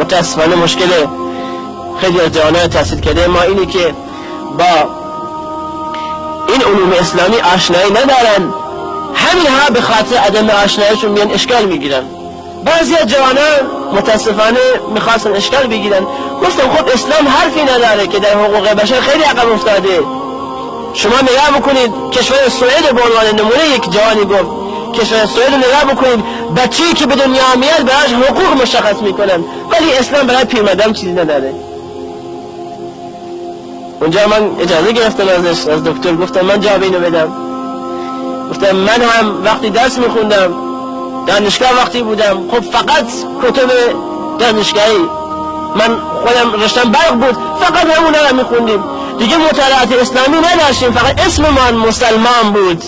متاسفانه مشکل خیلی از جوانان تحصیل کرده ما اینی که با این علوم اسلامی آشنایی ندارن، همینها به خاطر عدم آشناییشون میان اشکال میگیرن. بعضی از جوانان متاسفانه میخواستن اشکال بگیرن، گفتم خب اسلام حرفی نداره که در حقوق بشر خیلی عقب افتاده. شما نگاه بکنید کشور سوئد به عنوان نمونه یک جوانی گفت کشور سوئد نگاه بکنید، بچه‌ای که به دنیا میاد براش حقوق مشخص میکنن، ولی اسلام برای پیرمردم چیزی نداره. اونجا من اجازه گرفتم از دکتر، گفتم من جواب اینو بدم. گفتم من هم وقتی درس میخوندم دانشگاه وقتی بودم، خب فقط کتب دانشگاهی، من خودم رشتم برق بود، فقط همون رو میخوندیم دیگه، مطالعات اسلامی نداشتیم، فقط اسممان مسلمان بود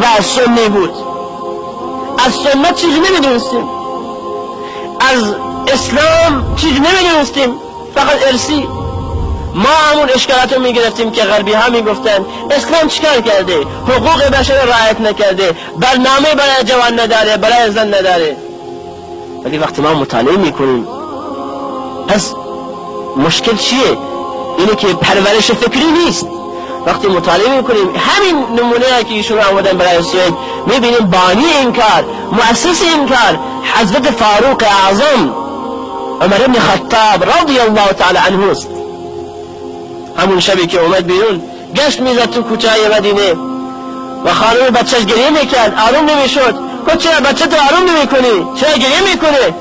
و سنی بود. از سنت چیزی نمیدونستیم، از اسلام چیزی نمیدونستیم، فقط ارسی. ما همون اشکالات رو میگرفتیم که غربی ها میگفتن اسلام چیکار کرده، حقوق بشر رعایت نکرده، برنامه برای جوان نداره، برای زن نداره. ولی وقتی ما مطالعه میکنیم، پس مشکل چیه؟ اینه که پرورش فکری نیست. وقتی مطالعه میکنیم همین نمونه که ایشون آمدن برای سوئد، میبینیم بانی این کار، مؤسس این کار حضرت فاروق اعظم عمر بن خطاب رضی الله تعالی عنه است. همون شبی که اومد بیرون گشت میزد تو کوچه مدینه و خانم بچهش گریه میکرد، آروم نمیشد. گفت چرا بچه تو آروم نمیکنی؟ چرا گریه میکنه؟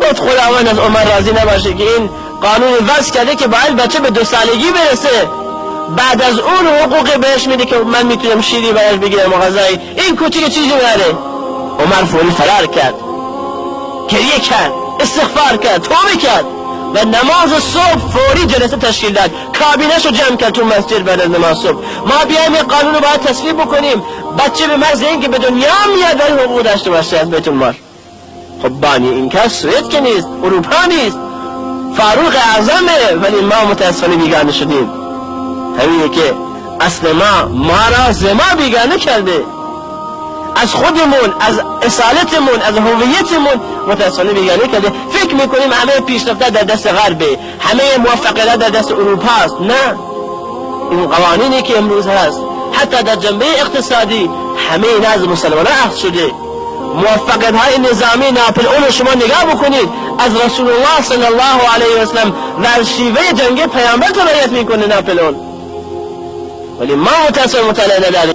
گفت خداوند از عمر راضی نباشه که این قانون وضع کرده که باید بچه به 2 سالگی برسه، بعد از اون حقوق بهش میده که من میتونم شیری براش بگیرم و غذایی. این کوچیک چیزی نداره. عمر فوری فرار کرد، گریه کرد، استغفار کرد، توبه کرد و نماز صبح فوری جلسه تشکیل داد، کابینه‌شو جمع کرد تو مسجد بعد از نماز صبح. ما بیایم این قانون رو باید تصویب بکنیم، بچه به محض اینکه به دنیا میاد ولی حقوق داشته باشه از بیت المال. خب بانی این کار سوئد که نیست، اروپا نیست، فاروق اعظمه، ولی ما متاسفانه بیگانه شدیم. همینه که اصل ما را زما بیگانه کرده، از خودمون، از اصالتمون، از هویتمون متاسفانه بیگانه کرده. فکر میکنیم همه پیشرفته در دست غربه، همه موفقیت در دست اروپا است. نه، این قوانینی که امروز هست حتی در جنبه اقتصادی همه این از مسلمان اخذ شده. موفقیت های نظامی ناپلئون شما نگاه بکنید، از رسول الله صلی الله علیه و سلم و شیوه جنگ پیامبر رعایت میکنه ناپلئون، ولی ما متاسفانه مطالعه نداریم.